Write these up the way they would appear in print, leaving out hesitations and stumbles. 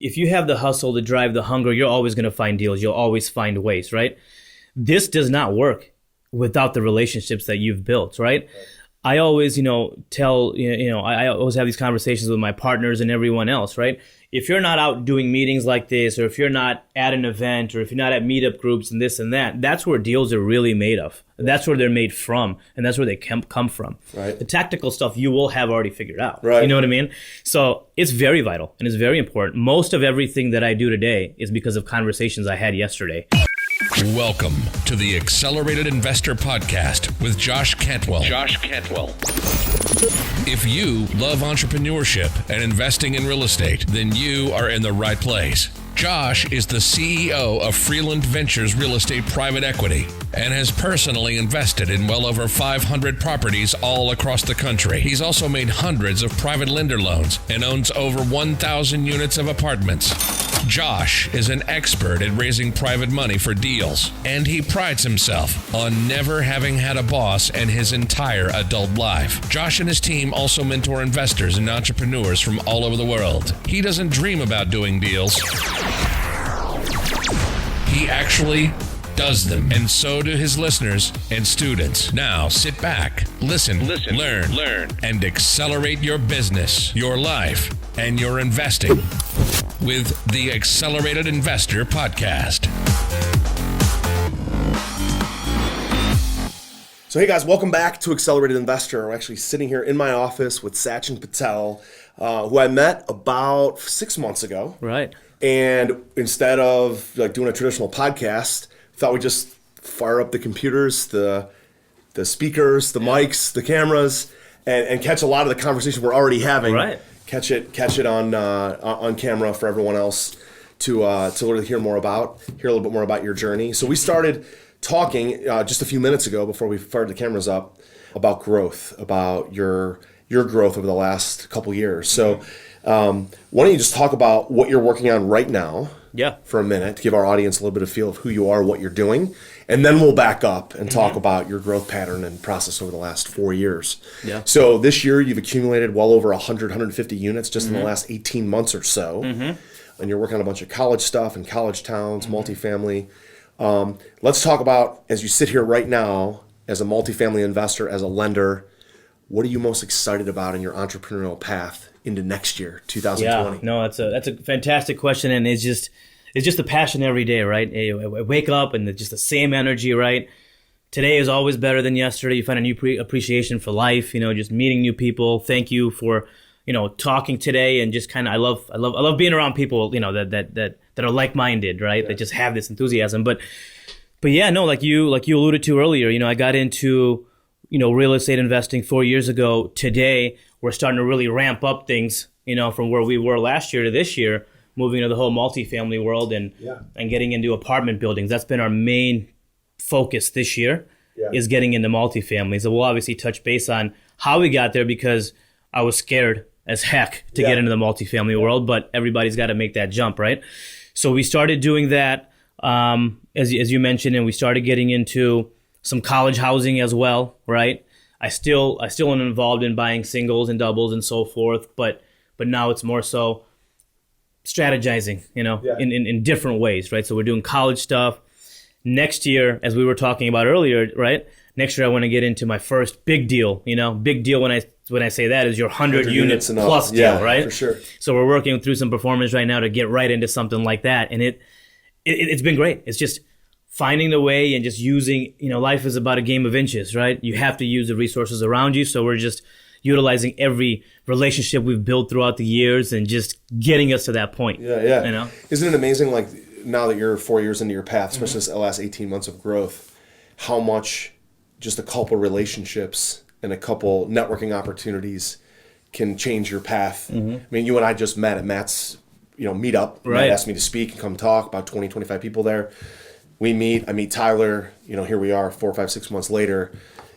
If you have the hustle, the drive, the hunger, you're always going to find deals. You'll always find ways, right? This does not work without the relationships that you've built, right? I always, tell, I always have these conversations with my partners and everyone else, right? If you're not out doing meetings like this, or if you're not at an event, or if you're not at meetup groups and this and that, that's where deals are really made of. That's where they're made from, and that's where they come from. Right. The tactical stuff you will have already figured out. Right. You know what I mean? So it's very vital, and it's very important. Most of everything that I do today is because of conversations I had yesterday. Welcome to the Accelerated Investor Podcast with Josh Cantwell. If you love entrepreneurship and investing in real estate, then you are in the right place. Josh is the CEO of Freeland Ventures Real Estate Private Equity and has personally invested in well over 500 properties all across the country. He's also made hundreds of private lender loans and owns over 1,000 units of apartments. Josh is an expert at raising private money for deals, and he prides himself on never having had a boss in his entire adult life. Josh and his team also mentor investors and entrepreneurs from all over the world. He doesn't dream about doing deals. He actually does them, and so do his listeners and students. Now sit back, listen, learn, and accelerate your business, your life, and your investing with the Accelerated Investor Podcast. So hey guys, welcome back to Accelerated Investor. We're actually sitting here in my office with Sachin Patel, who I met about 6 months ago. Right. And instead of doing a traditional podcast, thought we'd just fire up the computers, the speakers, the mics, the cameras, and catch a lot of the conversation we're already having. Right. Catch it on camera for everyone else to really hear a little bit more about your journey. So we started talking just a few minutes ago before we fired the cameras up about growth, about your growth over the last couple years. So why don't you just talk about what you're working on right now? Yeah. For a minute to give our audience a little bit of feel of who you are, what you're doing, and then we'll back up and talk about your growth pattern and process over the last 4 years. Yeah. So this year you've accumulated well over 150 units just in the last 18 months or so, and you're working on a bunch of college stuff and college towns, multifamily. Let's talk about, as you sit here right now, as a multifamily investor, as a lender, what are you most excited about in your entrepreneurial path into next year, 2020? Yeah, no, that's a fantastic question, and it's just a passion every day, right? I wake up and it's just the same energy, right? Today is always better than yesterday. You find a new appreciation for life, just meeting new people. Thank you for, talking today, and just kind of I love being around people, that are like-minded, right? Yeah. That just have this enthusiasm. But yeah, no, like you alluded to earlier, I got into real estate investing 4 years ago. Today, we're starting to really ramp up things, from where we were last year to this year, moving into the whole multifamily world and getting into apartment buildings. That's been our main focus this year, is getting into multifamily. So we'll obviously touch base on how we got there, because I was scared as heck to get into the multifamily world, but everybody's got to make that jump, right? So we started doing that, as you mentioned, and we started getting into some college housing as well, right? I still am involved in buying singles and doubles and so forth, but now it's more so strategizing, in different ways, right? So we're doing college stuff. Next year, as we were talking about earlier, right? Next year I want to get into my first big deal, Big deal when I say that is your 100 units plus deal, right? For sure. So we're working through some performance right now to get right into something like that, and it's been great. It's just finding the way and just using, life is about a game of inches, right? You have to use the resources around you. So we're just utilizing every relationship we've built throughout the years and just getting us to that point. Yeah. Isn't it amazing, now that you're 4 years into your path, especially the last 18 months of growth, how much just a couple relationships and a couple networking opportunities can change your path. I mean, you and I just met at Matt's, meetup. Right. Matt asked me to speak and come talk, about 20, 25 people there. I meet Tyler, here we are 4, 5, 6 months later.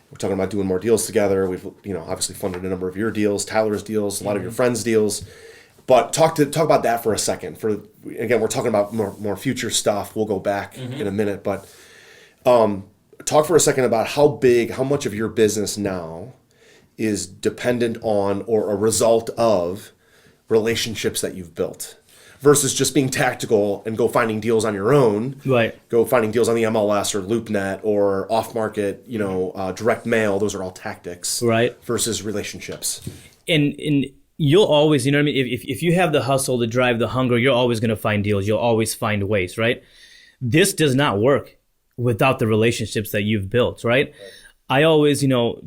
We're talking about doing more deals together. We've, obviously funded a number of your deals, Tyler's deals, a lot of your friends' deals. But talk about that for a second. Again, we're talking about more future stuff. We'll go back in a minute, but talk for a second about how much of your business now is dependent on or a result of relationships that you've built versus just being tactical and go finding deals on your own. Right. Go finding deals on the MLS or LoopNet or off market, direct mail. Those are all tactics. Right. Versus relationships. And you'll always, you know what I mean? If you have the hustle to drive the hunger, you're always going to find deals. You'll always find ways, right? This does not work without the relationships that you've built, right? I always,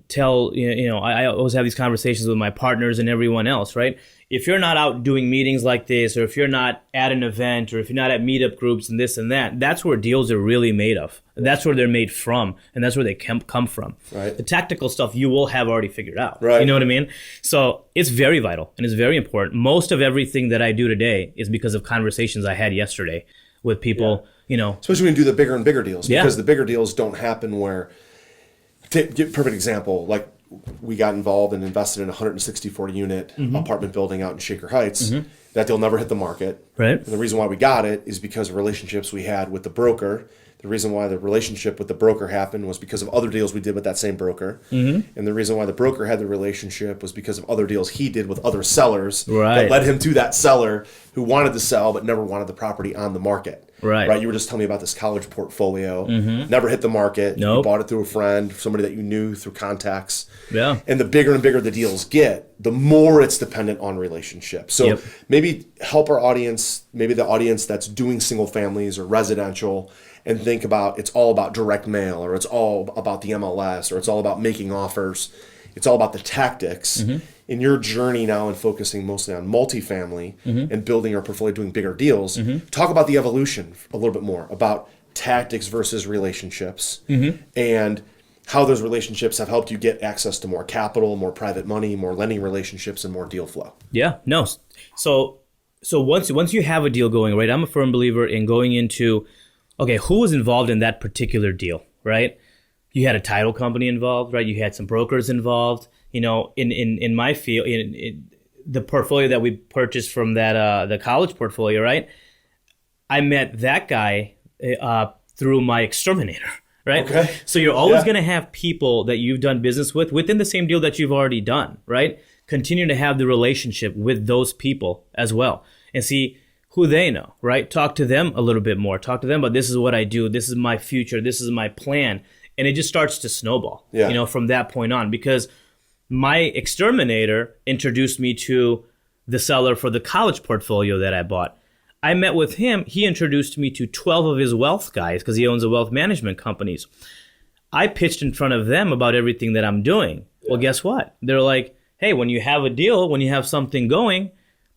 tell, I always have these conversations with my partners and everyone else, right? If you're not out doing meetings like this, or if you're not at an event, or if you're not at meetup groups and this and that, that's where deals are really made of. That's where they're made from, and that's where they come from. Right. The tactical stuff you will have already figured out. Right. You know what I mean? So it's very vital, and it's very important. Most of everything that I do today is because of conversations I had yesterday with people, Especially when you do the bigger and bigger deals. Yeah. Because the bigger deals don't happen where, give a perfect example, like we got involved and invested in a 164 unit apartment building out in Shaker Heights. That deal never hit the market. Right. And the reason why we got it is because of relationships we had with the broker. The reason why the relationship with the broker happened was because of other deals we did with that same broker. And the reason why the broker had the relationship was because of other deals he did with other sellers that led him to that seller who wanted to sell but never wanted the property on the market. Right. You were just telling me about this college portfolio. Never hit the market. Nope. You bought it through a friend, somebody that you knew through contacts. Yeah. And the bigger and bigger the deals get, the more it's dependent on relationships. So maybe help our audience, maybe the audience that's doing single families or residential, and think about it's all about direct mail, or it's all about the MLS, or it's all about making offers. It's all about the tactics. In your journey now and focusing mostly on multifamily and building your portfolio, doing bigger deals, talk about the evolution a little bit more, about tactics versus relationships, and how those relationships have helped you get access to more capital, more private money, more lending relationships, and more deal flow. Yeah, no. So once you have a deal going, right, I'm a firm believer in going into, okay, who was involved in that particular deal, right? You had a title company involved, right? You had some brokers involved. In my field, in the portfolio that we purchased from that the college portfolio, right? I met that guy through my exterminator, right? Okay. So you're always going to have people that you've done business with within the same deal that you've already done, right? Continue to have the relationship with those people as well, and see who they know, right? Talk to them a little bit more. Talk to them about, this is what I do, this is my future, this is my plan, and it just starts to snowball, from that point on, because my exterminator introduced me to the seller for the college portfolio that I bought. I met with him. He introduced me to 12 of his wealth guys because he owns a wealth management companies. I pitched in front of them about everything that I'm doing. Well, guess what? They're like, hey, when you have a deal, when you have something going,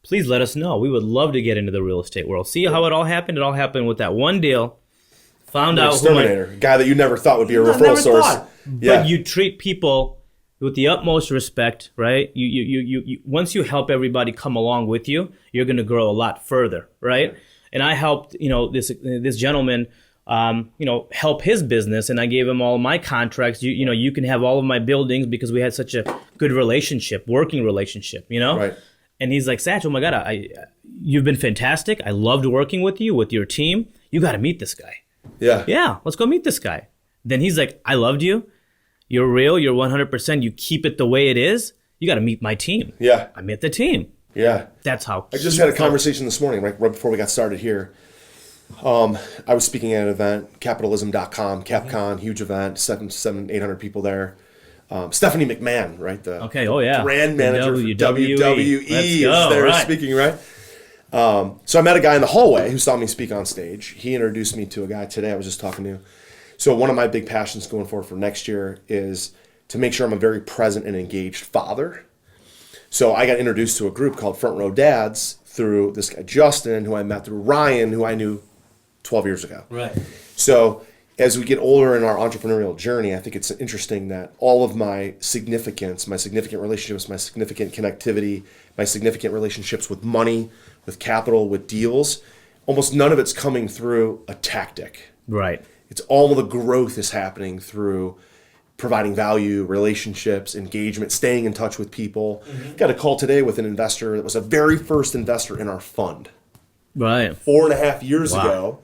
please let us know. We would love to get into the real estate world. See how it all happened? It all happened with that one deal. Found out exterminator, guy that you never thought would be a referral source. But you treat people with the utmost respect, right? You once you help everybody come along with you, you're going to grow a lot further, right? And I helped, this gentleman, help his business, and I gave him all my contracts. You can have all of my buildings because we had such a good working relationship, Right. And he's like, Satch, oh my God, you've been fantastic. I loved working with you, with your team. You got to meet this guy. Yeah, let's go meet this guy. Then he's like, I loved you. You're real. You're 100%. You keep it the way it is. You got to meet my team. Yeah. I met the team. Yeah. That's how. I just had a conversation this morning, right before we got started here. I was speaking at an event, capitalism.com, CapCon, huge event, 800 people there. Stephanie McMahon, right? The brand manager for WWE is there speaking, right? So I met a guy in the hallway who saw me speak on stage. He introduced me to a guy today I was just talking to. So one of my big passions going forward for next year is to make sure I'm a very present and engaged father. So I got introduced to a group called Front Row Dads through this guy, Justin, who I met through Ryan, who I knew 12 years ago. Right. So as we get older in our entrepreneurial journey, I think it's interesting that all of my significance, my significant relationships, my significant connectivity, my significant relationships with money, with capital, with deals, almost none of it's coming through a tactic. Right. It's all the growth is happening through providing value, relationships, engagement, staying in touch with people. Got a call today with an investor that was a very first investor in our fund. Right. 4.5 years ago.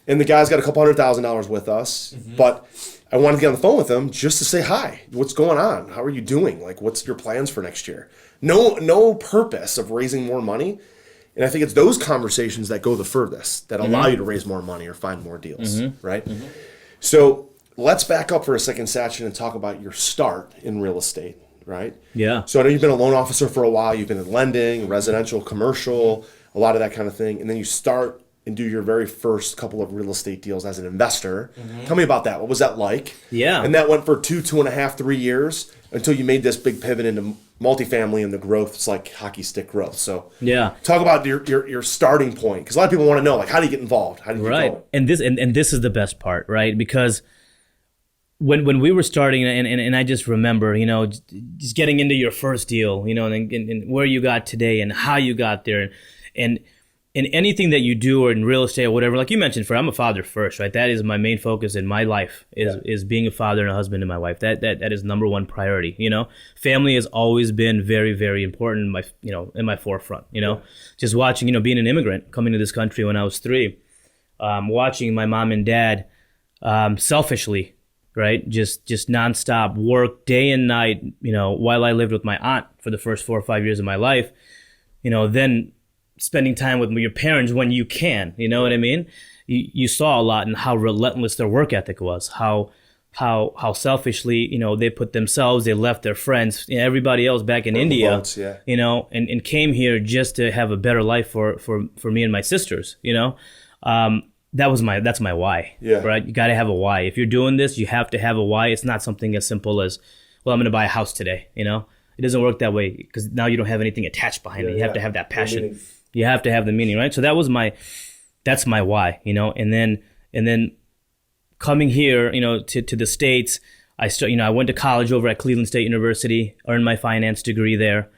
And the guy's got a couple $100,000 with us. But I wanted to get on the phone with him just to say, hi, what's going on? How are you doing? Like, what's your plans for next year? No purpose of raising more money. And I think it's those conversations that go the furthest, that allow you to raise more money or find more deals, right? So let's back up for a second, Sachin, and talk about your start in real estate, right? Yeah. So I know you've been a loan officer for a while. You've been in lending, residential, commercial, a lot of that kind of thing. And then you start and do your very first couple of real estate deals as an investor. Tell me about that. What was that like? Yeah. And that went for 2.5, 3 years until you made this big pivot into multifamily, and the growth is like hockey stick growth. So Yeah. talk about your starting point, because a lot of people want to know, like, how do you get involved? How do you get Right. going? And this is the best part, right? Because when we were starting, and I just remember, just getting into your first deal, and where you got today and how you got there, and anything that you do or in real estate or whatever, like you mentioned, I'm a father first, right? That is my main focus in my life is being a father and a husband to my wife. That is number one priority. Family has always been very, very important. In my forefront. Just watching, being an immigrant coming to this country when I was 3, watching my mom and dad, selfishly, right, just nonstop work day and night. While I lived with my aunt for the first 4 or 5 years of my life, then spending time with your parents when you can, you know what I mean? You saw a lot and how relentless their work ethic was, how selfishly, they put themselves, they left their friends, everybody else back in India, boats, yeah. And came here just to have a better life for me and my sisters, that's my why, right? You got to have a why. If you're doing this, you have to have a why. It's not something as simple as, well, I'm going to buy a house today, It doesn't work that way, because now you don't have anything attached behind it. You have to have that passion. You have to have the meaning, right? So that's my why, and then coming here, to the States, I went to college over at Cleveland State University, earned my finance degree there.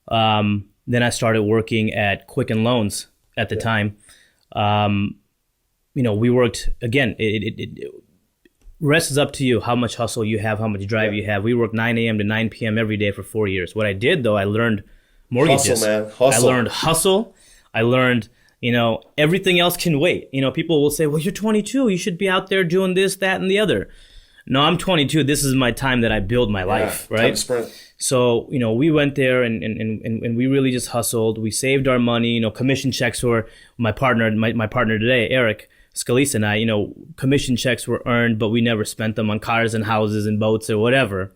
Then I started working at Quicken Loans at the time. We worked, again, it rest is up to you, how much hustle you have, how much drive you have. We worked 9 a.m. to 9 p.m. every day for 4 years. What I did, though, I learned mortgages. Hustle, man. Hustle. I learned hustle. I learned, everything else can wait. People will say, well, you're 22. You should be out there doing this, that, and the other. No, I'm 22. This is my time that I build my life, right? Time to sprint. So, we went there and we really just hustled. We saved our money, commission checks were my partner today, Eric Scalise, and I, commission checks were earned, but we never spent them on cars and houses and boats or whatever.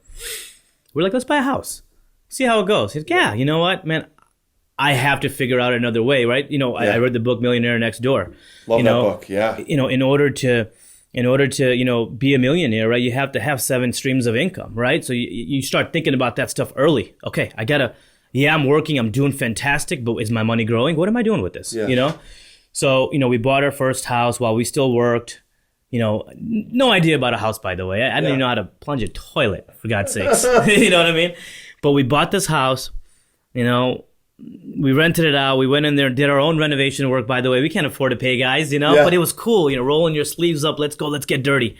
We're like, let's buy a house. See how it goes. He's like, yeah, you know what, man? I have to figure out another way, right? I read the book Millionaire Next Door. Love that book, yeah. In order to be a millionaire, right, you have to have 7 streams of income, right? So you start thinking about that stuff early. Okay, I'm working, I'm doing fantastic, but is my money growing? What am I doing with this? Yeah. So, we bought our first house while we still worked. No idea about a house, by the way. I didn't even know how to plunge a toilet, for God's sakes. You know what I mean? But we bought this house, we rented it out. We went in there and did our own renovation work, by the way. We can't afford to pay guys, but it was cool, rolling your sleeves up. Let's go, let's get dirty.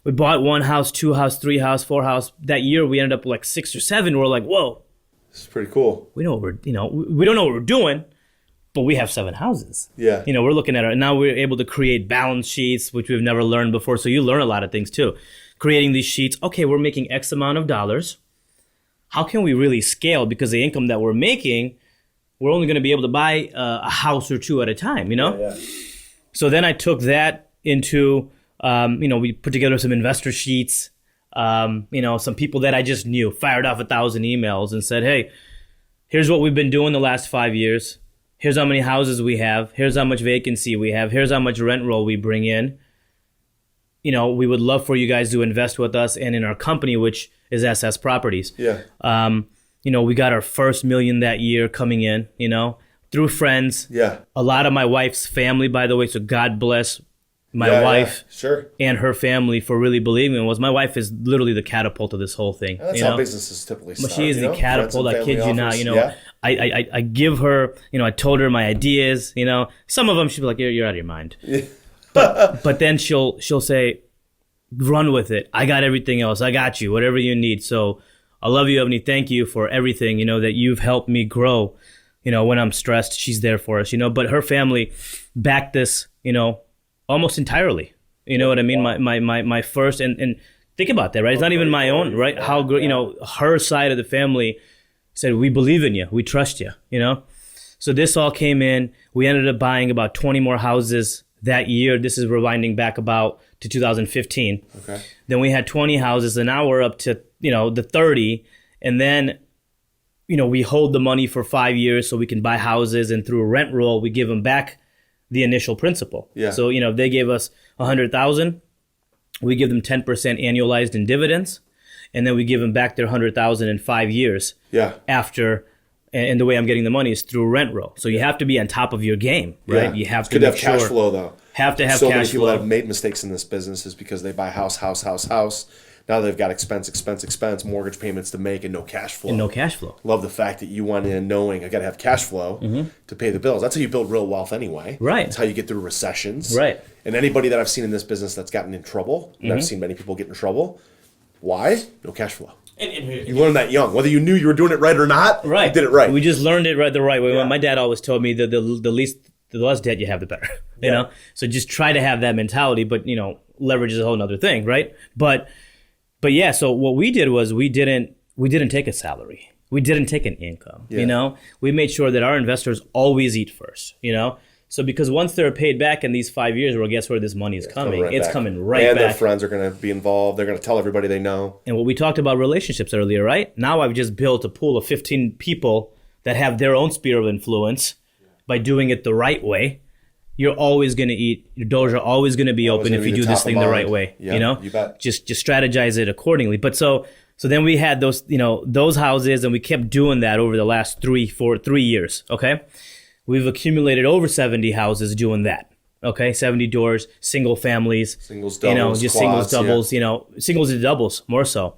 We bought 1 house, 2 house, 3 house, 4 house. That year we ended up like 6 or 7. We're like, whoa. It's pretty cool. We know what we don't know what we're doing, but we have 7 houses. Yeah. We're looking at it. And now we're able to create balance sheets, which we've never learned before. So you learn a lot of things too. Creating these sheets. Okay, we're making X amount of dollars. How can we really scale? Because the income that we're making, we're only going to be able to buy a house or 2 at a time, Yeah. So then I took that into, we put together some investor sheets, some people that I just knew, fired off 1,000 emails and said, hey, here's what we've been doing the last 5 years. Here's how many houses we have. Here's how much vacancy we have. Here's how much rent roll we bring in. We would love for you guys to invest with us and in our company, which is SS Properties. Yeah. We got our first $1 million that year coming in, through friends. Yeah. A lot of my wife's family, by the way, so God bless my wife sure. and her family for really believing in was. My wife is literally the catapult of this whole thing. And that's how businesses typically start. She is the catapult. I kid you not. Yeah. I give her, I told her my ideas, some of them she'll be like, you're out of your mind. Yeah. But then she'll say, run with it. I got everything else. I got you, whatever you need. So I love you, Ebony. Thank you for everything, that you've helped me grow. When I'm stressed, she's there for us, but her family backed this, almost entirely. You know what I mean? Wow. My first, and think about that, right? It's not even my own, right? Yeah. How good, her side of the family said, we believe in you. We trust you, So this all came in. We ended up buying about 20 more houses that year. This is rewinding back about to 2015. Okay. Then we had 20 houses, and now we're up to, the 30. And then, we hold the money for 5 years so we can buy houses, and through a rent roll, we give them back the initial principal. Yeah. So, if they gave us $100,000, we give them 10% annualized in dividends, and then we give them back their $100,000 in 5 years. Yeah. After, and the way I'm getting the money is through rent roll. So you have to be on top of your game, right? Yeah. You have It's to good to make have cash sure- flow, though. Have to have so cash many people flow. that have made mistakes in this business is because they buy house. Now they've got expense, mortgage payments to make, and no cash flow. And no cash flow. Love the fact that you went in knowing I got to have cash flow to pay the bills. That's how you build real wealth anyway. Right. That's how you get through recessions. Right. And anybody that I've seen in this business that's gotten in trouble, and I've seen many people get in trouble, why? No cash flow. You learned that young. Whether you knew you were doing it right or not, Right. you did it right. We just learned it the right way. Yeah. My dad always told me that the less debt you have, the better. You know? So just try to have that mentality, but, leverage is a whole nother thing, right? But yeah, so what we did was we didn't take a salary. We didn't take an income, We made sure that our investors always eat first, So because once they're paid back in these 5 years, well, guess where this money is coming? It's coming right and back. their friends are going to be involved. They're going to tell everybody they know. And what we talked about relationships earlier, right? Now I've just built a pool of 15 people that have their own sphere of influence by doing it the right way. You're always going to eat. Your doors are always going to be open if you do this thing the right way. Yeah, you bet. Just strategize it accordingly. But so then we had those those houses, and we kept doing that over the last 3 years. Okay, we've accumulated over 70 houses doing that. Okay, 70 doors, single families, singles, doubles, just quads, singles, doubles. Singles and doubles more so.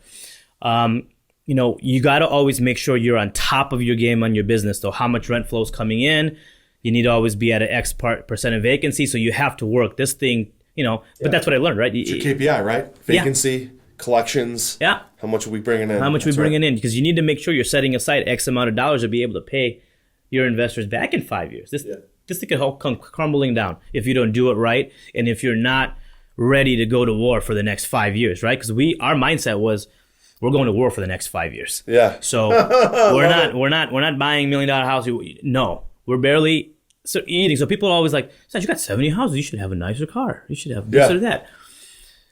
You got to always make sure you're on top of your game on your business. So how much rent flow is coming in? You need to always be at an X percent of vacancy. So you have to work this thing, But that's what I learned, right? It's your KPI, right? Vacancy, collections. Yeah. How much are we bringing in? How much we bringing in? Because you need to make sure you're setting aside X amount of dollars to be able to pay your investors back in 5 years. This thing could all come crumbling down if you don't do it right, and if you're not ready to go to war for the next 5 years, right? Because our mindset was, we're going to war for the next 5 years. Yeah. So we're not buying $1 million house. No, we're barely eating. So people are always like, you got 70 houses. You should have a nicer car. You should have this or that.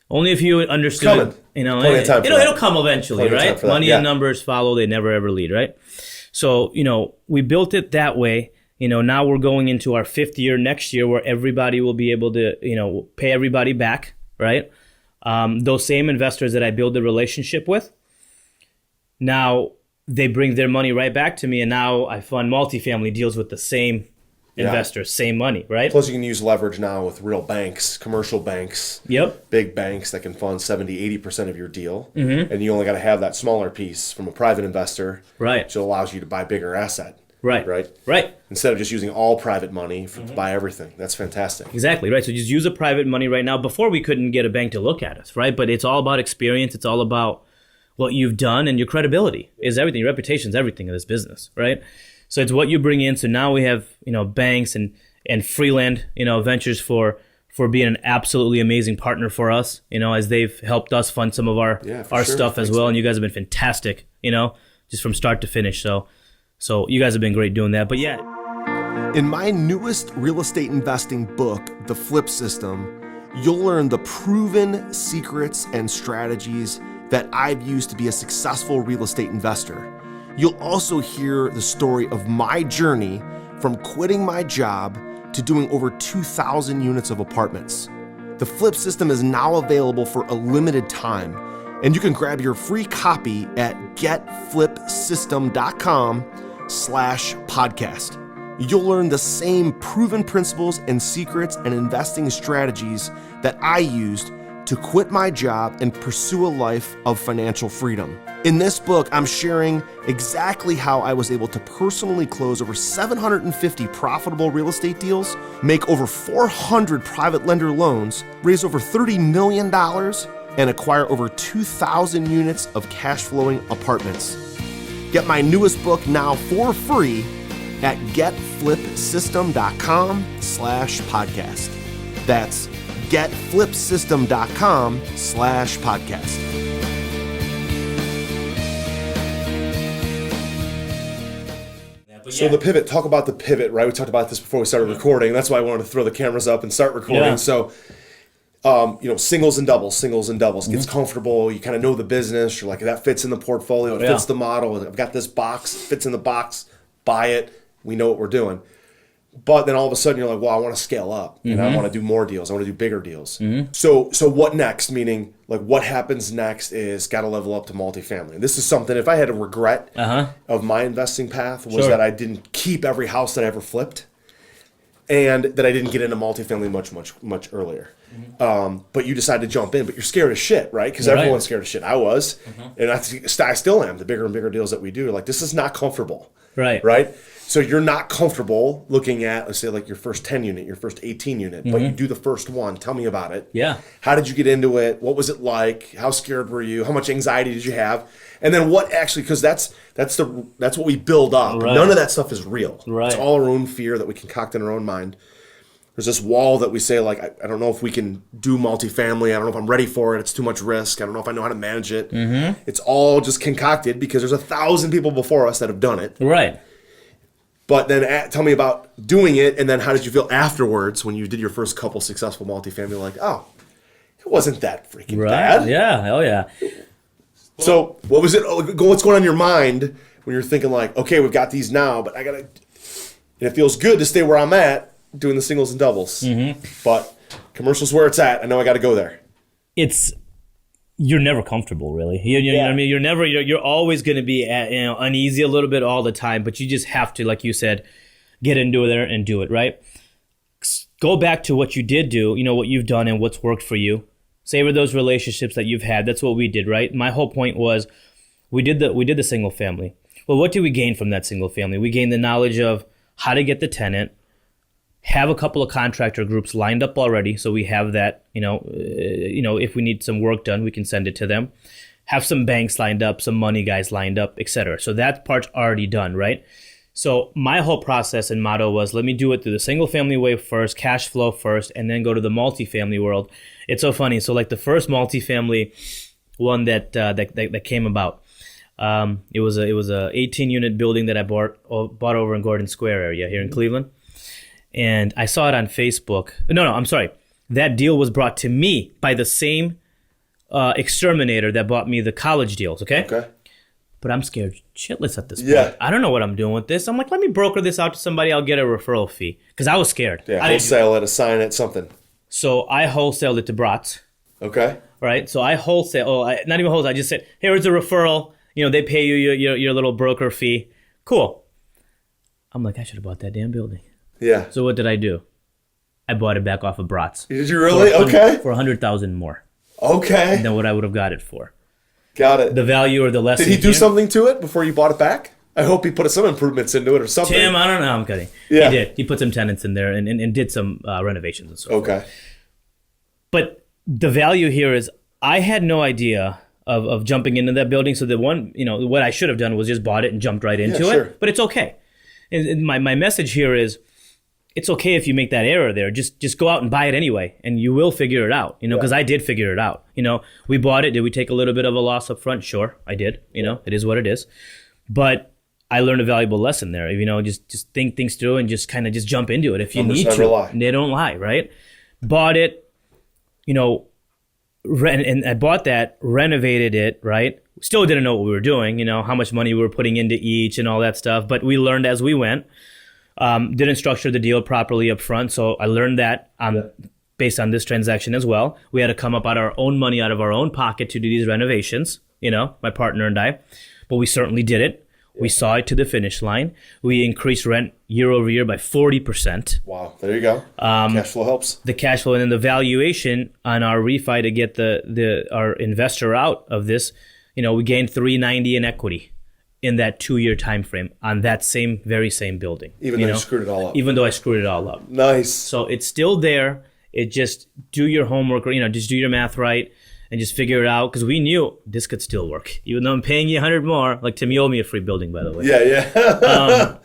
Only if you understood. Plenty of time for it'll come eventually, right? Money and numbers follow. They never ever lead, right? So we built it that way. Now we're going into our 5th year next year, where everybody will be able to pay everybody back, right? Those same investors that I build the relationship with, now they bring their money right back to me, and now I fund multifamily deals with the same investors, same money, right? Plus you can use leverage now with real banks, commercial banks, big banks that can fund 70-80% of your deal, and you only got to have that smaller piece from a private investor, right? Which allows you to buy bigger asset. Right. Instead of just using all private money to buy everything. That's fantastic. Exactly, right. So just use a private money right now. Before, we couldn't get a bank to look at us, right? But it's all about experience. It's all about what you've done, and your credibility is everything. Your reputation is everything in this business, right? So it's what you bring in. So now we have, banks and Freeland, Ventures for being an absolutely amazing partner for us, as they've helped us fund some of our stuff as well. And you guys have been fantastic, just from start to finish. So you guys have been great doing that. But yeah. In my newest real estate investing book, The Flip System, you'll learn the proven secrets and strategies that I've used to be a successful real estate investor. You'll also hear the story of my journey from quitting my job to doing over 2,000 units of apartments. The Flip System is now available for a limited time, and you can grab your free copy at getflipsystem.com/podcast. You'll learn the same proven principles and secrets and investing strategies that I used to quit my job and pursue a life of financial freedom. In this book, I'm sharing exactly how I was able to personally close over 750 profitable real estate deals, make over 400 private lender loans, raise over $30 million, and acquire over 2,000 units of cash flowing apartments. Get my newest book now for free at getflipsystem.com/podcast. That's getflipsystem.com/podcast. So the pivot, talk about the pivot, right? We talked about this before we started recording. That's why I wanted to throw the cameras up and start recording. Yeah. So, singles and doubles. Gets comfortable. You kind of know the business. You're like, that fits in the portfolio. It fits the model. I've got this box. It fits in the box. Buy it. We know what we're doing. But then all of a sudden you're like, well, I want to scale up and I want to do more deals. I want to do bigger deals. So what next? Meaning, like, what happens next is got to level up to multifamily. And this is something, if I had a regret of my investing path, was that I didn't keep every house that I ever flipped, and that I didn't get into multifamily much earlier. But you decide to jump in, but you're scared of shit, right? Because everyone's scared of shit. I was, and I still am. The bigger and bigger deals that we do, like, this is not comfortable. Right? So you're not comfortable looking at, let's say, like, your first 10 unit, your first 18 unit, but you do the first one. Tell me about it. Yeah. How did you get into it? What was it like? How scared were you? How much anxiety did you have? And then what actually, because that's what we build up. Right. None of that stuff is real. Right. It's all our own fear that we concoct in our own mind. There's this wall that we say, like, I don't know if we can do multifamily. I don't know if I'm ready for it. It's too much risk. I don't know if I know how to manage it. It's all just concocted because there's 1,000 people before us that have done it. Right. But then tell me about doing it, and then how did you feel afterwards when you did your first couple successful multifamily? Like, oh, it wasn't that freaking bad. Yeah. Hell yeah. So what was it? What's going on in your mind when you're thinking, like, okay, we've got these now, but I gotta, and it feels good to stay where I'm at doing the singles and doubles. But commercial's where it's at. I know I got to go there. You're never comfortable, really. You know what I mean? You're always going to be uneasy a little bit all the time, but you just have to, like you said, get into there and do it, right? Go back to what you did do, what you've done and what's worked for you. Savor those relationships that you've had. That's what we did, right? My whole point was we did the single family. Well, what did we gain from that single family? We gained the knowledge of how to get the tenant, have a couple of contractor groups lined up already, so we have that. If we need some work done, we can send it to them. Have some banks lined up, some money guys lined up, etc. So that part's already done, right? So my whole process and motto was, let me do it through the single family way first, cash flow first, and then go to the multifamily world. It's so funny. So, like, the first multifamily one that came about, it was a 18 unit building that I bought over in Gordon Square area here in Cleveland. And I saw it on Facebook. No, I'm sorry. That deal was brought to me by the same exterminator that bought me the college deals, okay? But I'm scared shitless at this point. Yeah. I don't know what I'm doing with this. I'm like, let me broker this out to somebody. I'll get a referral fee. Because I was scared. Yeah, wholesale it, assign it, something. So I wholesaled it to Brats. Okay. Right? So I not even wholesale. I just said, here's a referral. They pay you your little broker fee. Cool. I'm like, I should have bought that damn building. Yeah. So what did I do? I bought it back off of Brats. Did you really? Okay. For $100,000 more. Okay. Than what I would have got it for. Got it. The value or the lesson. Did he do something to it before you bought it back? I hope he put some improvements into it or something. Tim, I don't know. I'm kidding. Yeah. He did. He put some tenants in there and did some renovations and so forth. Okay. But the value here is I had no idea of jumping into that building. So the one, what I should have done was just bought it and jumped right into it. But it's okay. And my message here is, it's okay if you make that error there. Just go out and buy it anyway, and you will figure it out. Because I did figure it out. We bought it. Did we take a little bit of a loss up front? Sure, I did. It is what it is. But I learned a valuable lesson there. Just think things through and just kind of just jump into it if you need to. Lie. They don't lie, right? Bought it. And I bought that, renovated it, right? Still didn't know what we were doing. How much money we were putting into each and all that stuff. But we learned as we went. Didn't structure the deal properly up front, so I learned that based on this transaction as well. We had to come up out of our own money, out of our own pocket to do these renovations, my partner and I. But we certainly did it. We saw it to the finish line. We increased rent year over year by 40%. Wow, there you go. Cash flow helps. The cash flow and then the valuation on our refi to get our investor out of this, we gained $390 in equity in that 2-year time frame on that very same building. Even though you screwed it all up. Even though I screwed it all up. Nice. So it's still there. It just do your homework, just do your math right and just figure it out. Because we knew this could still work. Even though I'm paying you $100 more. Like, Tim, you owe me a free building, by the way. Yeah.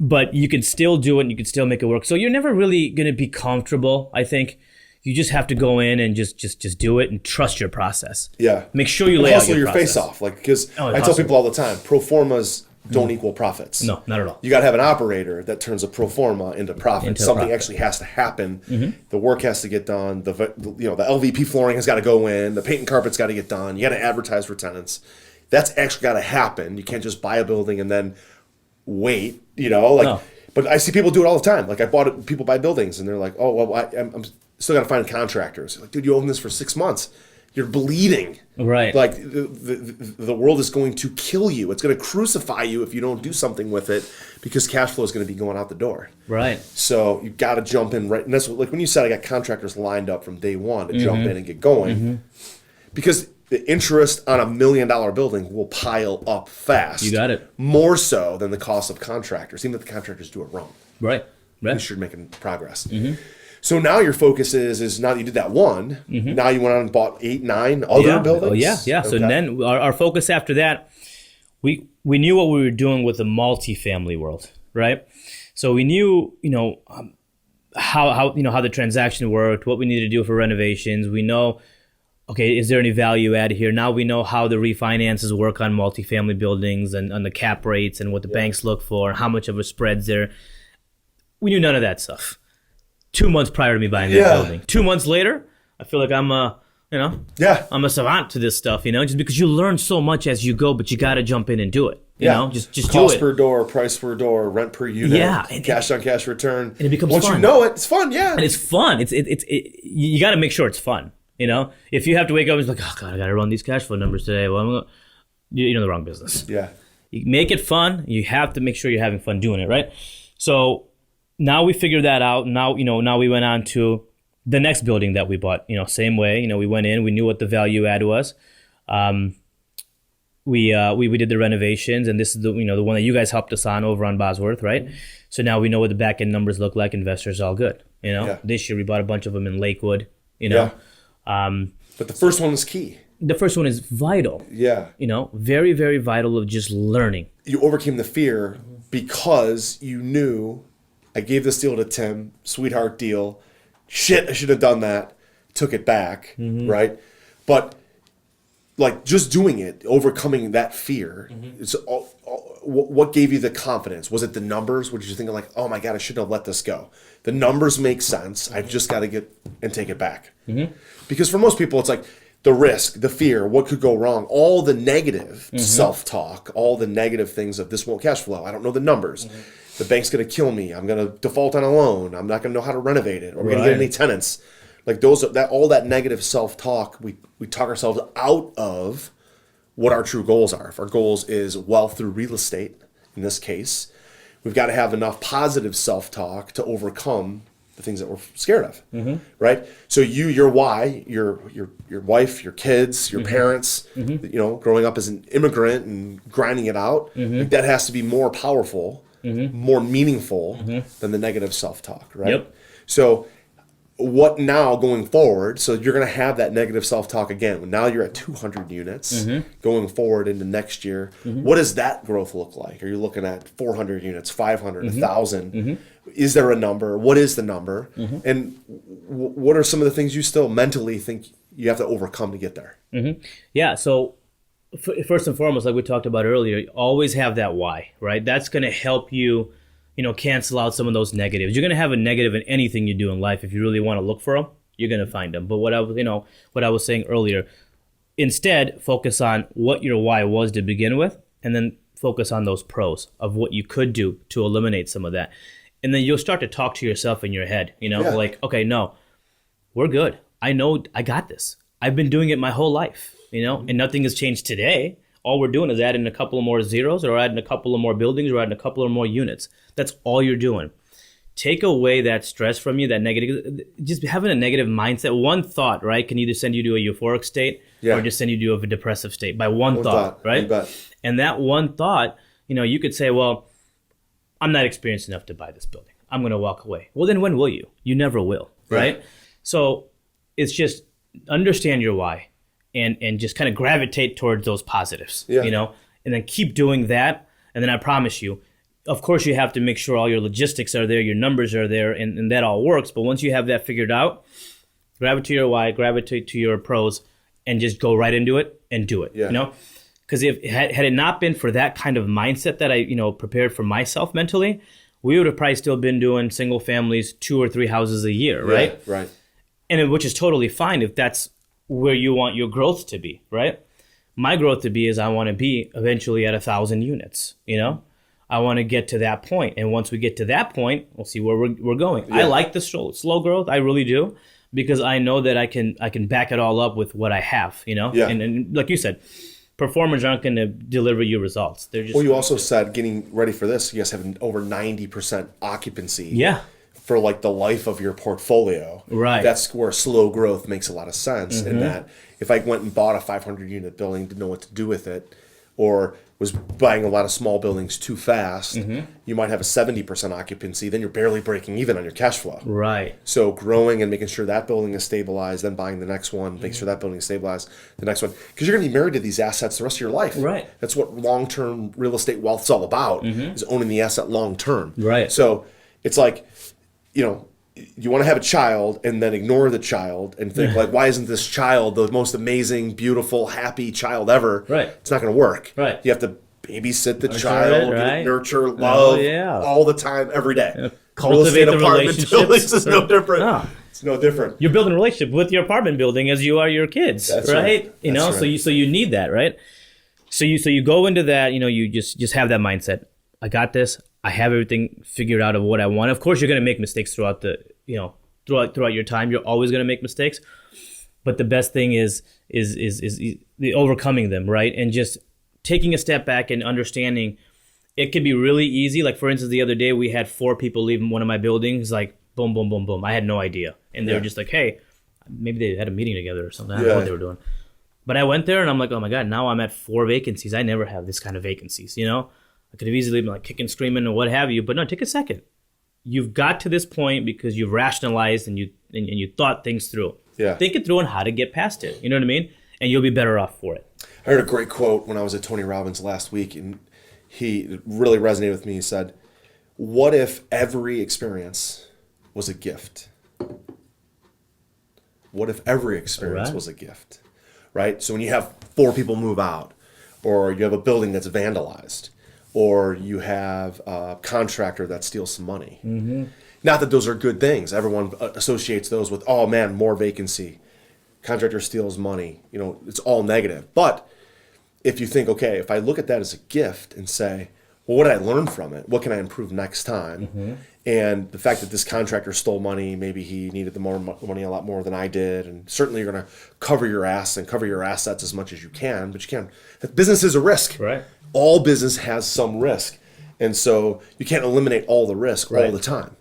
But you can still do it and you can still make it work. So you're never really going to be comfortable, I think. You just have to go in and just do it and trust your process. Yeah. Make sure you lay out your your face process. off. Because I tell people all the time, pro formas don't equal profits. No, not at all. You got to have an operator that turns a pro forma into profit. Into Something profit. actually has to happen. The work has to get done. The LVP flooring has got to go in. The paint and carpet's got to get done. You got to advertise for tenants. That's actually got to happen. You can't just buy a building and then wait. No. But I see people do it all the time. Like people buy buildings and they're like, oh well, I'm still got to find contractors. Like, dude, you own this for 6 months. You're bleeding. Right. Like the world is going to kill you. It's going to crucify you if you don't do something with it, because cash flow is going to be going out the door. Right. So you got to jump in right. And that's like when you said I got contractors lined up from day one to jump in and get going, because the interest on $1 million building will pile up fast. You got it. More so than the cost of contractors, even if the contractors do it wrong. Right. At least you're making progress. So now your focus is now that you did that one, now you went on and bought 8, 9 other buildings? Oh, yeah. So then our focus after that, we knew what we were doing with the multifamily world, right? So we knew, how the transaction worked, what we needed to do for renovations. We know, okay, is there any value added here? Now we know how the refinances work on multifamily buildings and on the cap rates and what the banks look for, how much of a spread's there. We knew none of that stuff 2 months prior to me buying that building. 2 months later, I feel like I'm a savant to this stuff, just because you learn so much as you go, but you got to jump in and do it. Just do it. Cost per door, price per door, rent per unit, cash on cash return. And it becomes Once fun. you know it, it's fun, yeah. And it's fun. You got to make sure it's fun. If you have to wake up and be like, oh God, I got to run these cash flow numbers today. Well, you're in the wrong business. Yeah. You make it fun. You have to make sure you're having fun doing it, right? So now we figured that out. Now we went on to the next building that we bought. Same way. We went in. We knew what the value add was. We did the renovations, and this is the one that you guys helped us on over on Bosworth, right? So now we know what the back end numbers look like. Investors all good. This year we bought a bunch of them in Lakewood. But the first one was key. The first one is vital. Yeah. Very, very vital of just learning. You overcame the fear because you knew, I gave this deal to Tim, sweetheart deal. Shit, I should have done that. Took it back, right? But like just doing it, overcoming that fear, it's what gave you the confidence? Was it the numbers? Did you think like, oh my God, I shouldn't have let this go? The numbers make sense. I've just got to get and take it back. Because for most people, it's like the risk, the fear, what could go wrong, all the negative self-talk, all the negative things of this won't cash flow. I don't know the numbers. The bank's going to kill me. I'm going to default on a loan. I'm not going to know how to renovate it. Or we're going to get any tenants. Like all that negative self-talk, we talk ourselves out of what our true goals are. If our goals is wealth through real estate, in this case, we've got to have enough positive self-talk to overcome the things that we're scared of, right? So your why, your wife, your kids, your parents, growing up as an immigrant and grinding it out, like that has to be more powerful, more meaningful than the negative self-talk, right? Yep. So what now going forward? So you're going to have that negative self-talk again. Now you're at 200 units going forward into next year. What does that growth look like? Are you looking at 400 units, 500, 1,000? Is there a number? What is the number? And what are some of the things you still mentally think you have to overcome to get there? Yeah. So first and foremost, like we talked about earlier, always have that why, right? That's going to help you cancel out some of those negatives. You're going to have a negative in anything you do in life. If you really want to look for them, you're going to find them. But what I was saying earlier, instead focus on what your why was to begin with, and then focus on those pros of what you could do to eliminate some of that. And then you'll start to talk to yourself in your head, like, okay, no, we're good. I know I got this. I've been doing it my whole life, and nothing has changed today. All we're doing is adding a couple of more zeros, or adding a couple of more buildings, or adding a couple of more units. That's all you're doing. Take away that stress from you, that negative, just having a negative mindset. One thought, right, can either send you to a euphoric state or just send you to a depressive state by one thought, right? And that one thought, you could say, well, I'm not experienced enough to buy this building. I'm going to walk away. Well, then when will you? You never will, right? Yeah. So it's just understand your why. And just kind of gravitate towards those positives, and then keep doing that. And then I promise you, of course, you have to make sure all your logistics are there, your numbers are there, and that all works. But once you have that figured out, gravitate to your why, gravitate to your pros, and just go right into it and do it. Because if had it not been for that kind of mindset that I, prepared for myself mentally, we would have probably still been doing single families, 2 or 3 houses a year, right? Yeah, right. Which is totally fine if that's where you want your growth to be, right? My growth to be is I want to be eventually at 1,000 units, I want to get to that point. And once we get to that point, we'll see where we're going. Yeah. I like the slow growth. I really do, because I know that I can back it all up with what I have, Yeah. And like you said, performers aren't going to deliver you results. They're just. Well, you also said, getting ready for this, you guys have over 90% occupancy. Yeah. For like the life of your portfolio. Right. That's where slow growth makes a lot of sense. In that if I went and bought a 500 unit building, didn't know what to do with it, or was buying a lot of small buildings too fast, you might have a 70% occupancy. Then you're barely breaking even on your cash flow. Right. So growing and making sure that building is stabilized, then buying the next one, making sure that building is stabilized, the next one. Because you're going to be married to these assets the rest of your life. Right. That's what long-term real estate wealth is all about, is owning the asset long-term. Right. So it's like, you want to have a child and then ignore the child and think like, why isn't this child the most amazing, beautiful, happy child ever? Right. It's not going to work. Right. You have to babysit the child, right? Nurture, love, all the time, every day. Cultivate the relationships. Is no different. No. It's no different. You're building a relationship with your apartment building as you are your kids, That's right? That's right. So you need that, right? So you go into that, you just have that mindset. I got this. I have everything figured out of what I want. Of course, you're going to make mistakes throughout throughout your time. You're always going to make mistakes, but the best thing is the overcoming them, right? And just taking a step back and understanding. It could be really easy. Like, for instance, the other day we had 4 people leaving one of my buildings. Like, boom, boom, boom, boom. I had no idea, and they were just like, "Hey, maybe they had a meeting together or something." I don't know what they were doing, but I went there and I'm like, "Oh my god!" Now I'm at 4 vacancies. I never have this kind of vacancies, I could have easily been like kicking, screaming, or what have you. But no, take a second. You've got to this point because you've rationalized and you thought things through. Yeah. Think it through on how to get past it. You know what I mean? And you'll be better off for it. I heard a great quote when I was at Tony Robbins last week, and he really resonated with me. He said, "What if every experience was a gift? What if every experience was a gift?" Right? So when you have 4 people move out, or you have a building that's vandalized, or you have a contractor that steals some money. Not that those are good things. Everyone associates those with, oh man, more vacancy. Contractor steals money. It's all negative. But if you think, okay, if I look at that as a gift and say, well, what did I learn from it? What can I improve next time? And the fact that this contractor stole money, maybe he needed the more money a lot more than I did. And certainly you're going to cover your ass and cover your assets as much as you can. But you can't. Business is a risk. Right. All business has some risk. And so you can't eliminate all the risk all the time.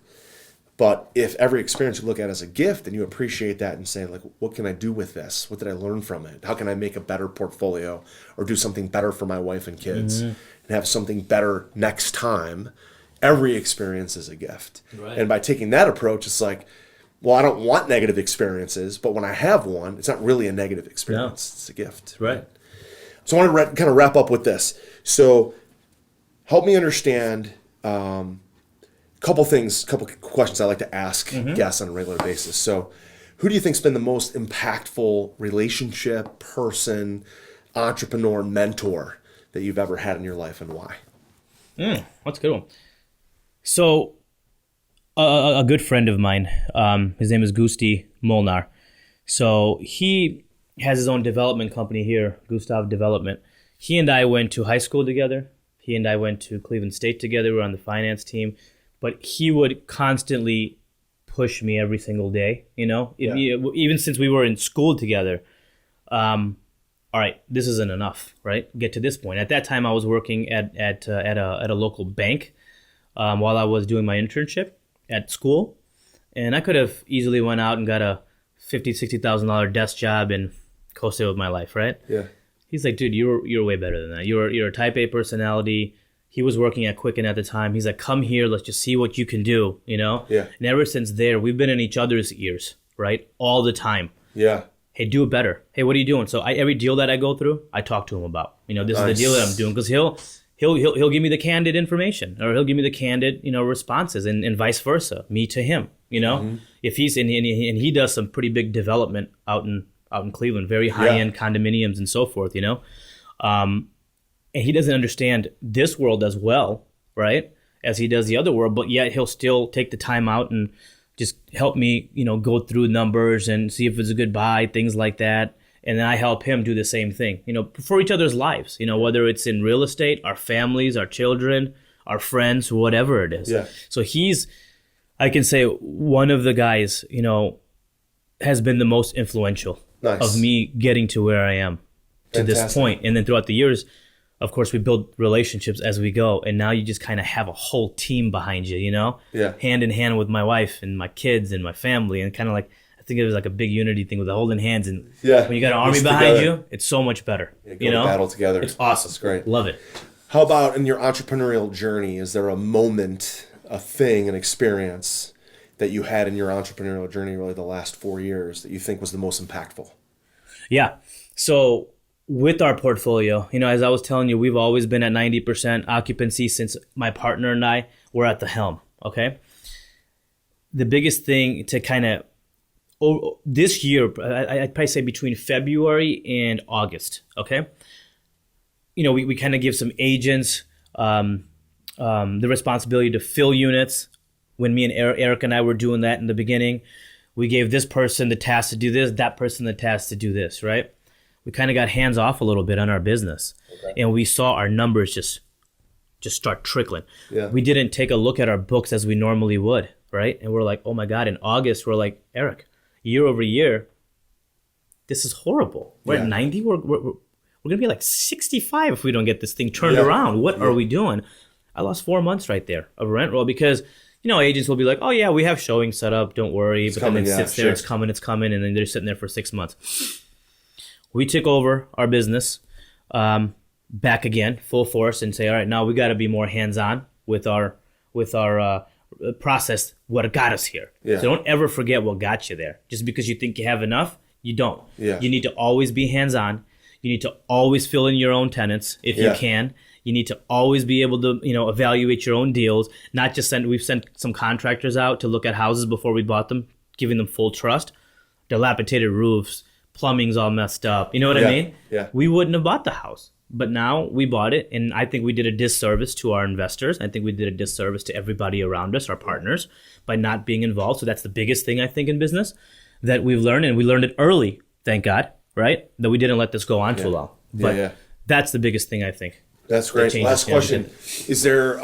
But if every experience you look at as a gift and you appreciate that and say, like, what can I do with this? What did I learn from it? How can I make a better portfolio or do something better for my wife and kids and have something better next time? Every experience is a gift. Right. And by taking that approach, it's like, well, I don't want negative experiences, but when I have one, it's not really a negative experience. It's a gift. Right. So I want to kind of wrap up with this. So help me understand couple questions I like to ask guests on a regular basis. So who do you think's been the most impactful relationship, person, entrepreneur, mentor that you've ever had in your life, and why? That's a good one. So a good friend of mine, his name is Gusti Molnar. So he has his own development company here, Gustav Development. He and I went to high school together. He and I went to Cleveland State together. We were on the finance team. But he would constantly push me every single day, even since we were in school together. All right, this isn't enough, right? Get to this point. At that time, I was working at a local bank while I was doing my internship at school. And I could have easily went out and got a $50,000, $60,000 desk job and coasted with my life, right? Yeah. He's like, dude, you're way better than that. You're a type A personality. He was working at Quicken at the time. He's like, come here, let's just see what you can do, Yeah. And ever since there, we've been in each other's ears, right? All the time. Yeah. Hey, do it better. Hey, what are you doing? So every deal that I go through, I talk to him about. This is the deal that I'm doing, because he'll give me the candid information, or he'll give me the candid, responses, and vice versa, me to him. If he's and he does some pretty big development out in Cleveland, very high end condominiums and so forth. And he doesn't understand this world as well, right, as he does the other world, but yet he'll still take the time out and just help me, go through numbers and see if it's a good buy, things like that. And then I help him do the same thing, for each other's lives, whether it's in real estate, our families, our children, our friends, whatever it is. Yeah. So I can say one of the guys, has been the most influential of me getting to where I am to this point. And then throughout the years, of course, we build relationships as we go. And now you just kind of have a whole team behind you, Yeah. hand in hand with my wife and my kids and my family. And kind of like, I think it was like a big unity thing with the holding hands. And when you got an army behind you, it's so much better. Go to battle together. It's awesome. It's great. Love it. How about in your entrepreneurial journey? Is there a moment, a thing, an experience that you had in your entrepreneurial journey really the last 4 years that you think was the most impactful? Yeah. So with our portfolio, as I was telling you, we've always been at 90% occupancy since my partner and I were at the helm, okay? The biggest thing to kind of, this year, I'd probably say between February and August, okay? We kind of give some agents the responsibility to fill units. When me and Eric and I were doing that in the beginning, we gave this person the task to do this, that person the task to do this, right? We kind of got hands off a little bit on our business. Okay. And we saw our numbers just start trickling. Yeah. We didn't take a look at our books as we normally would, right? And we're like, oh my God, in August, we're like, Eric, year over year, this is horrible. We're at 90, we're going to be like 65 if we don't get this thing turned around. What are we doing? I lost 4 months right there of rent roll because, agents will be like, oh yeah, we have showing set up, don't worry. But then it sits there, it's coming. And then they're sitting there for 6 months. We took over our business back again, full force, and say, all right, now we got to be more hands-on with our process, what got us here. Yeah. So don't ever forget what got you there. Just because you think you have enough, you don't. Yeah. You need to always be hands-on. You need to always fill in your own tenants if you can. You need to always be able to, evaluate your own deals. Not just we've sent some contractors out to look at houses before we bought them, giving them full trust. Dilapidated roofs, plumbing's all messed up. You know what I mean? Yeah. We wouldn't have bought the house, but now we bought it, and I think we did a disservice to our investors. I think we did a disservice to everybody around us, our partners, by not being involved. So that's the biggest thing I think in business that we've learned, and we learned it early, thank God, right? That we didn't let this go on too long. But that's the biggest thing I think. That's great. Last question. Is there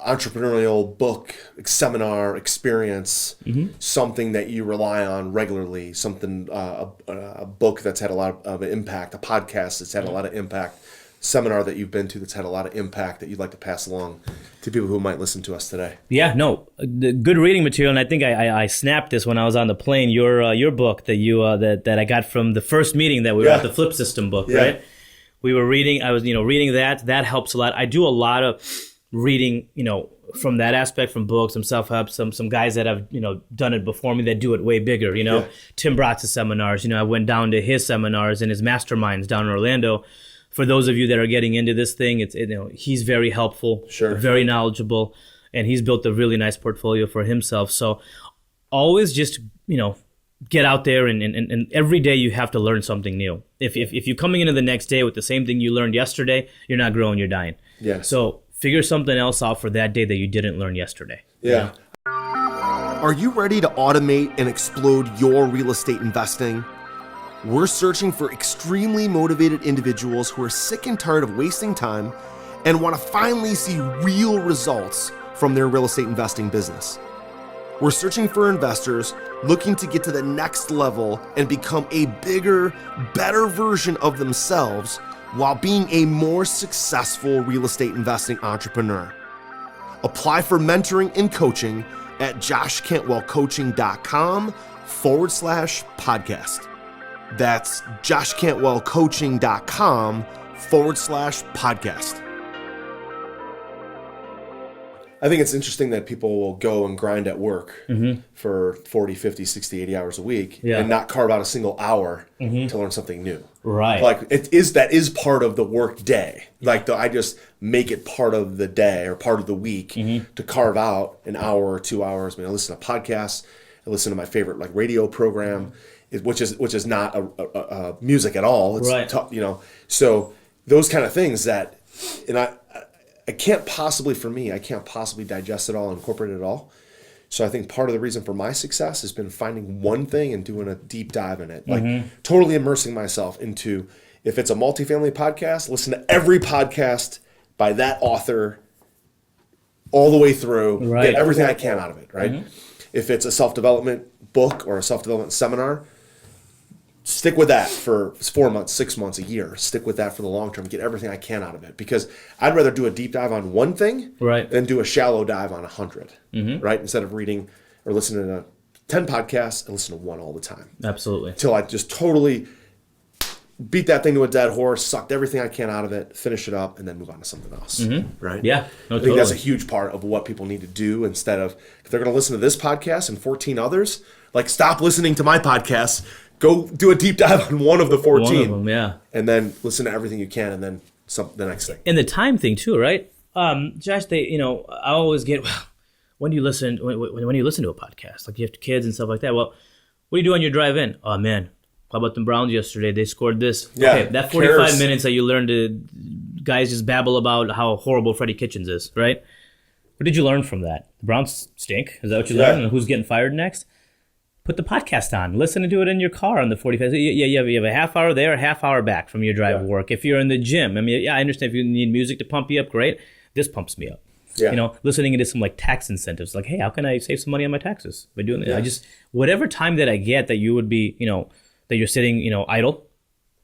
entrepreneurial book, seminar, experience, something that you rely on regularly, something, a book that's had a lot of impact, a podcast that's had a lot of impact, seminar that you've been to that's had a lot of impact that you'd like to pass along to people who might listen to us today? Yeah, no, the good reading material, and I think I snapped this when I was on the plane. Your book that you that I got from the first meeting that we were at, the Flip System book, right? We were reading. I was reading that. That helps a lot. I do a lot of reading, from that aspect, from books, some self-help, some guys that have, done it before me that do it way bigger, Tim Brotz's seminars, I went down to his seminars and his masterminds down in Orlando. For those of you that are getting into this thing, he's very helpful, very knowledgeable, and he's built a really nice portfolio for himself. So always just, get out there and every day you have to learn something new. If you're coming into the next day with the same thing you learned yesterday, you're not growing, you're dying. Yeah. So figure something else out for that day that you didn't learn yesterday. Yeah. Are you ready to automate and explode your real estate investing? We're searching for extremely motivated individuals who are sick and tired of wasting time and want to finally see real results from their real estate investing business. We're searching for investors looking to get to the next level and become a bigger, better version of themselves while being a more successful real estate investing entrepreneur. Apply for mentoring and coaching at joshcantwellcoaching.com/podcast. That's joshcantwellcoaching.com/podcast. I think it's interesting that people will go and grind at work for 40, 50, 60, 80 hours a week and not carve out a single hour to learn something new. Right. Like that is part of the work day. Like I just make it part of the day or part of the week to carve out an hour or 2 hours. I listen to podcasts. I listen to my favorite like radio program, which is not a music at all. It's right. So those kind of things that, and I can't possibly digest it all, incorporate it all. So I think part of the reason for my success has been finding one thing and doing a deep dive in it, like totally immersing myself into, if it's a multifamily podcast, listen to every podcast by that author all the way through, get everything I can out of it, right? If it's a self-development book or a self-development seminar, stick with that for 4 months, 6 months, a year. Stick with that for the long term. Get everything I can out of it, because I'd rather do a deep dive on one thing than do a shallow dive on 100, right? Instead of reading or listening to 10 podcasts, I listen to one all the time. Absolutely. Until I just totally beat that thing to a dead horse, sucked everything I can out of it, finish it up, and then move on to something else, right? Yeah, I think that's a huge part of what people need to do. Instead of, if they're going to listen to this podcast and 14 others, like, stop listening to my podcasts. Go do a deep dive on one of the 14. One of them, yeah. And then listen to everything you can, and then the next thing. And the time thing too, right? Josh, I always get, when do you listen? When you listen to a podcast, like you have kids and stuff like that. Well, what do you do on your drive in? Oh man, how about the Browns yesterday? They scored this. Yeah, okay, that 45 minutes that you learn to guys just babble about how horrible Freddie Kitchens is, right? What did you learn from that? The Browns stink. Is that what you learned? And who's getting fired next? Put the podcast on. Listen to it in your car on the 45. You have a half hour there, a half hour back from your drive to work. If you're in the gym, I understand if you need music to pump you up, great. This pumps me up. Yeah. Listening into some like tax incentives, like, hey, how can I save some money on my taxes by doing that? I just, whatever time that I get that you would be, that you're sitting, idle,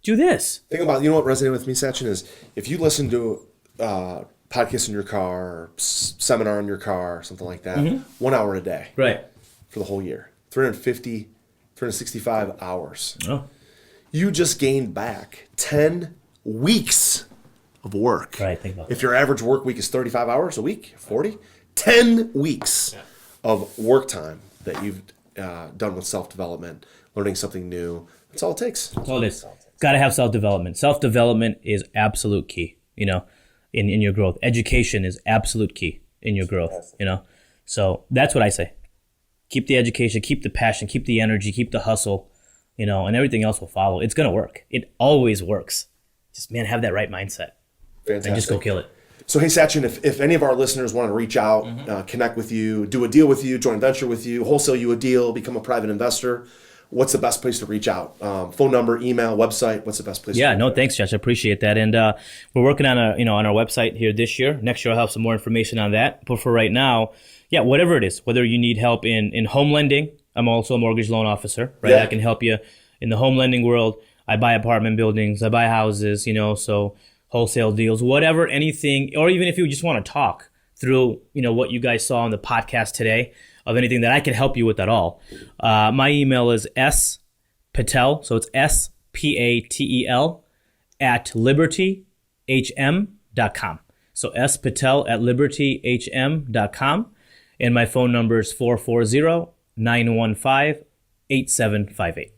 do this. Think about, what resonated with me, Sachin, is if you listen to podcasts in your car, or seminar in your car, or something like that, 1 hour a day. Right. For the whole year. 365 hours. Oh. You just gained back 10 weeks of work. Right, think about that. If your average work week is 35 hours a week, 40, 10 weeks of work time that you've done with self-development, learning something new. That's all it takes. That's all it is. Got to have self-development. Self-development is absolute key, in your growth. Education is absolute key in your growth, So that's what I say. Keep the education, keep the passion, keep the energy, keep the hustle, and everything else will follow. It's going to work. It always works. Just, have that right mindset. Fantastic. And just go kill it. So, hey, Sachin, if any of our listeners want to reach out, connect with you, do a deal with you, joint venture with you, wholesale you a deal, become a private investor, what's the best place to reach out? Phone number, email, website, what's the best place? Thanks, Josh. I appreciate that. And we're working on on our website here this year. Next year, I'll have some more information on that. But for right now, whatever it is, whether you need help in home lending, I'm also a mortgage loan officer, right? Yeah. I can help you in the home lending world. I buy apartment buildings, I buy houses, so wholesale deals, whatever, anything, or even if you just want to talk through, what you guys saw on the podcast today, of anything that I can help you with at all. My email is spatel, so it's SPATEL @libertyhm.com. So spatel @libertyhm.com. And my phone number is 440-915-8758.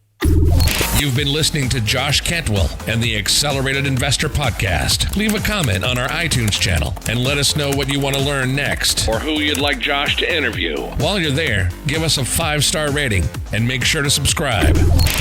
You've been listening to Josh Cantwell and the Accelerated Investor Podcast. Leave a comment on our iTunes channel and let us know what you want to learn next or who you'd like Josh to interview. While you're there, give us a 5-star rating and make sure to subscribe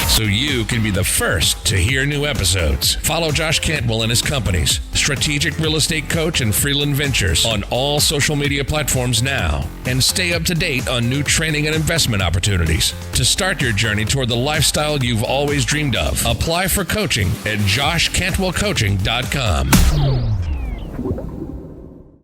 so you can be the first to hear new episodes. Follow Josh Cantwell and his companies, Strategic Real Estate Coach and Freeland Ventures, on all social media platforms now, and stay up to date on new training and investment opportunities. To start your journey toward the lifestyle you've always dreamed of, apply for coaching at joshcantwellcoaching.com.